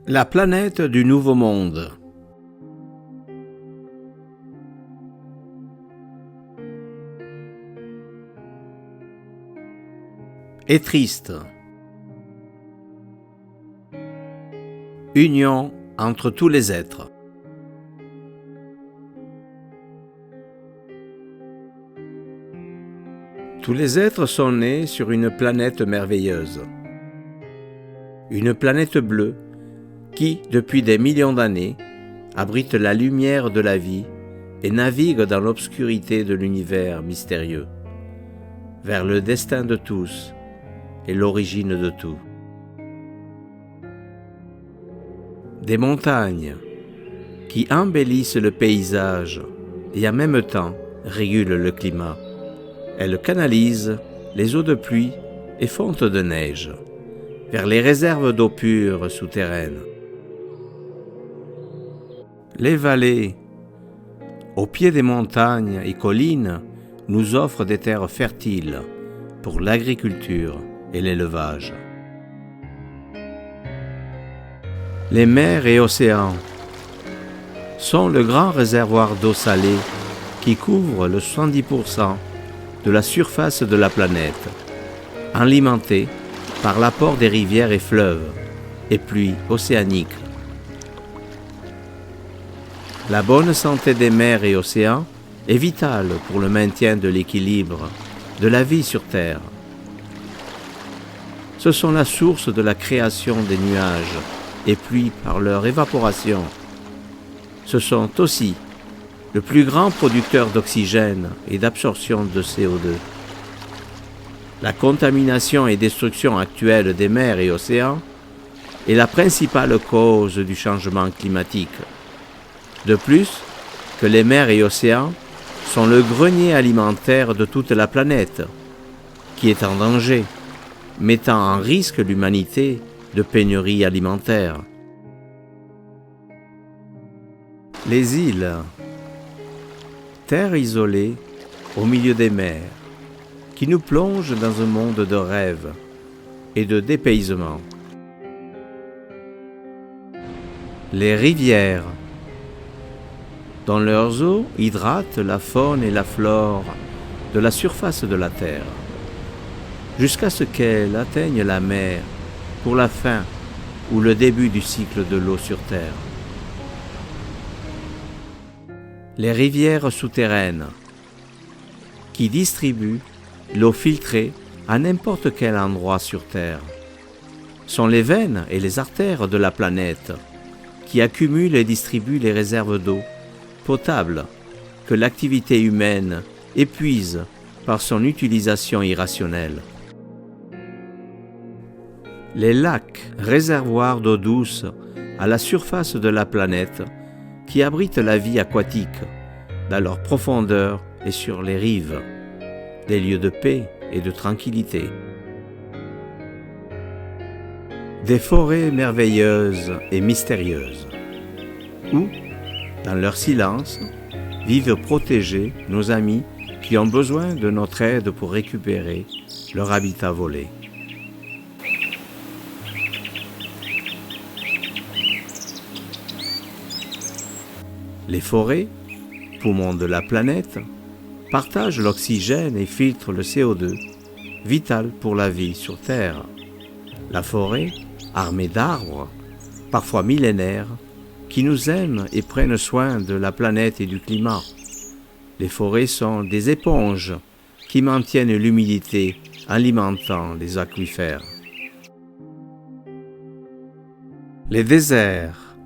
La planète du Nouveau Monde. Est triste. Union entre tous les êtres. Tous les êtres sont nés sur une planète merveilleuse. Une planète bleue qui, depuis des millions d'années, abrite la lumière de la vie et navigue dans l'obscurité de l'univers mystérieux, vers le destin de tous et l'origine de tout. Des montagnes qui embellissent le paysage et en même temps régulent le climat. Elles canalisent les eaux de pluie et fontes de neige vers les réserves d'eau pure souterraines. Les vallées, au pied des montagnes et collines, nous offrent des terres fertiles pour l'agriculture et l'élevage. Les mers et océans sont le grand réservoir d'eau salée qui couvre le 70% de la surface de la planète, alimenté par l'apport des rivières et fleuves et pluies océaniques. La bonne santé des mers et océans est vitale pour le maintien de l'équilibre de la vie sur Terre. Ce sont la source de la création des nuages et pluies par leur évaporation. Ce sont aussi le plus grand producteur d'oxygène et d'absorption de CO2. La contamination et destruction actuelle des mers et océans est la principale cause du changement climatique. De plus que les mers et océans sont le grenier alimentaire de toute la planète, qui est en danger, mettant en risque l'humanité de pénurie alimentaire. Les îles, terres isolées au milieu des mers, qui nous plongent dans un monde de rêve et de dépaysement. Les rivières, dont leurs eaux hydratent la faune et la flore de la surface de la Terre, jusqu'à ce qu'elles atteignent la mer pour la fin ou le début du cycle de l'eau sur Terre. Les rivières souterraines, qui distribuent l'eau filtrée à n'importe quel endroit sur Terre, sont les veines et les artères de la planète qui accumulent et distribuent les réserves d'eau potable que l'activité humaine épuise par son utilisation irrationnelle. Les lacs, réservoirs d'eau douce à la surface de la planète qui abritent la vie aquatique dans leur profondeur et sur les rives, des lieux de paix et de tranquillité. Des forêts merveilleuses et mystérieuses, où, dans leur silence, vivent protégés nos amis qui ont besoin de notre aide pour récupérer leur habitat volé. Les forêts, poumons de la planète, partagent l'oxygène et filtrent le CO2, vital pour la vie sur Terre. La forêt, armée d'arbres, parfois millénaires, qui nous aiment et prennent soin de la planète et du climat. Les forêts sont des éponges qui maintiennent l'humidité, alimentant les aquifères. Les déserts,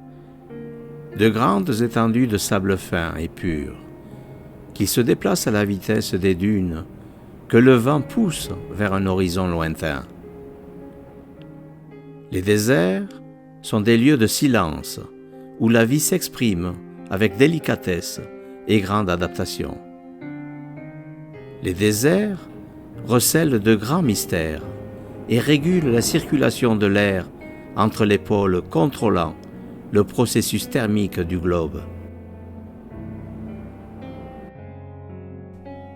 de grandes étendues de sable fin et pur, qui se déplacent à la vitesse des dunes que le vent pousse vers un horizon lointain. Les déserts sont des lieux de silence où la vie s'exprime avec délicatesse et grande adaptation. Les déserts recèlent de grands mystères et régulent la circulation de l'air entre les pôles contrôlant le processus thermique du globe.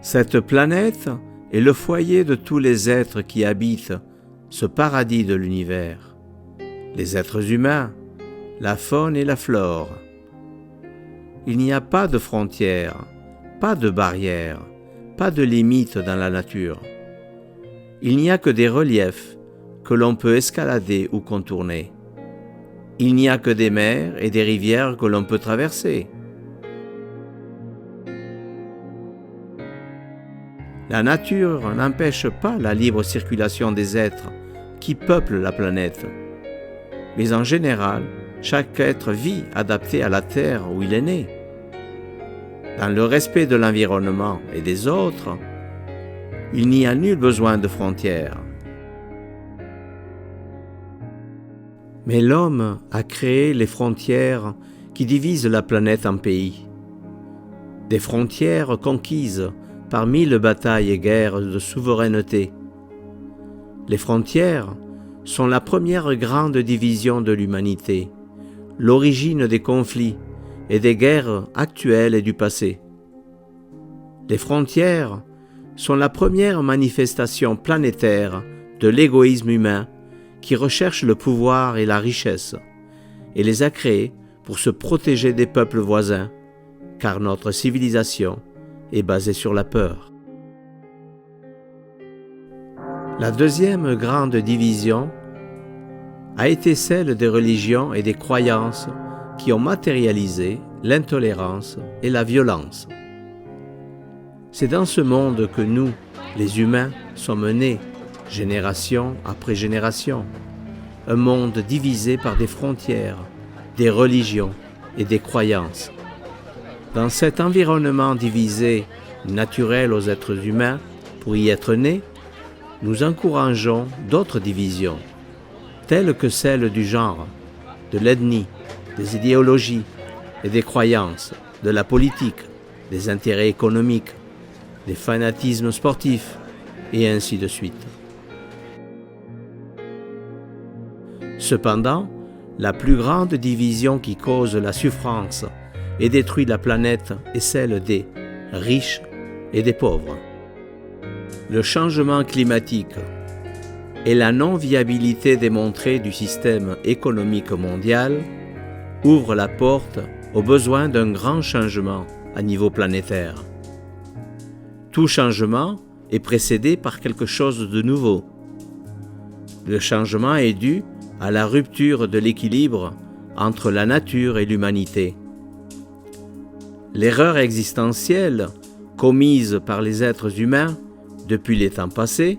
Cette planète est le foyer de tous les êtres qui habitent ce paradis de l'univers. Les êtres humains, la faune et la flore. Il n'y a pas de frontières, pas de barrières, pas de limites dans la nature. Il n'y a que des reliefs que l'on peut escalader ou contourner. Il n'y a que des mers et des rivières que l'on peut traverser. La nature n'empêche pas la libre circulation des êtres qui peuplent la planète. Mais en général, chaque être vit adapté à la terre où il est né. Dans le respect de l'environnement et des autres, il n'y a nul besoin de frontières. Mais l'homme a créé les frontières qui divisent la planète en pays. Des frontières conquises par 1000 batailles et guerres de souveraineté. Les frontières sont la première grande division de l'humanité, l'origine des conflits et des guerres actuelles et du passé. Les frontières sont la première manifestation planétaire de l'égoïsme humain qui recherche le pouvoir et la richesse, et les a créées pour se protéger des peuples voisins, car notre civilisation est basée sur la peur. La deuxième grande division a été celle des religions et des croyances qui ont matérialisé l'intolérance et la violence. C'est dans ce monde que nous, les humains, sommes nés, génération après génération, un monde divisé par des frontières, des religions et des croyances. Dans cet environnement divisé, naturel aux êtres humains, pour y être nés, nous encourageons d'autres divisions, telles que celles du genre, de l'ethnie, des idéologies et des croyances, de la politique, des intérêts économiques, des fanatismes sportifs, et ainsi de suite. Cependant, la plus grande division qui cause la souffrance et détruit la planète est celle des riches et des pauvres. Le changement climatique et la non-viabilité démontrée du système économique mondial ouvrent la porte au besoin d'un grand changement à niveau planétaire. Tout changement est précédé par quelque chose de nouveau. Le changement est dû à la rupture de l'équilibre entre la nature et l'humanité. L'erreur existentielle commise par les êtres humains depuis les temps passés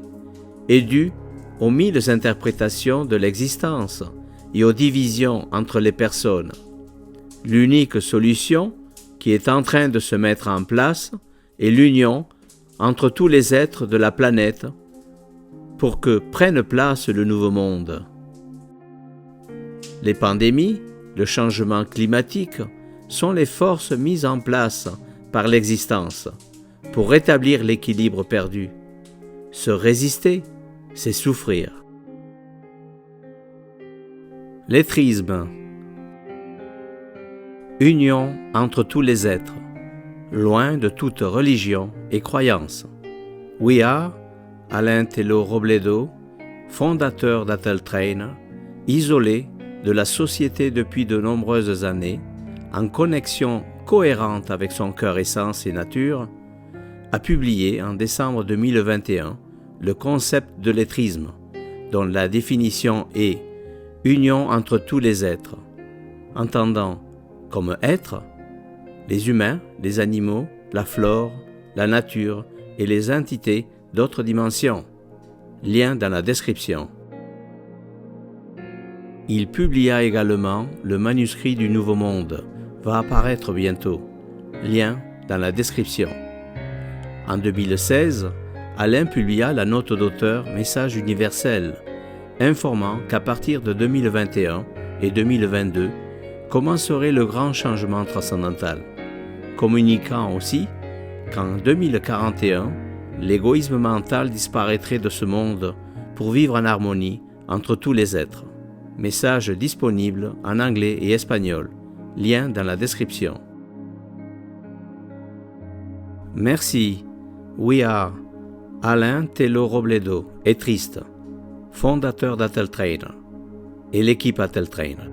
est due aux 1000 interprétations de l'existence et aux divisions entre les personnes. L'unique solution qui est en train de se mettre en place est l'union entre tous les êtres de la planète pour que prenne place le nouveau monde. Les pandémies, le changement climatique sont les forces mises en place par l'existence pour rétablir l'équilibre perdu. Se résister, c'est souffrir. Lettrisme. Union entre tous les êtres, loin de toute religion et croyance. We are Alain Tello Robledo, fondateur d'Atteltrainer, isolé de la société depuis de nombreuses années, en connexion cohérente avec son cœur essence et nature, a publié en décembre 2021 le concept de lettrisme, dont la définition est « union entre tous les êtres », entendant comme êtres les humains, les animaux, la flore, la nature et les entités d'autres dimensions. Lien dans la description. Il publia également le manuscrit du Nouveau Monde, va apparaître bientôt. Lien dans la description. En 2016, Alain publia la note d'auteur Message universel, informant qu'à partir de 2021 et 2022 commencerait le grand changement transcendantal, communiquant aussi qu'en 2041, l'égoïsme mental disparaîtrait de ce monde pour vivre en harmonie entre tous les êtres. Message disponible en anglais et espagnol. Lien dans la description. Merci. We are Alain Tello Robledo et Triste, fondateur d'Atteltrainer et l'équipe Atteltrainer.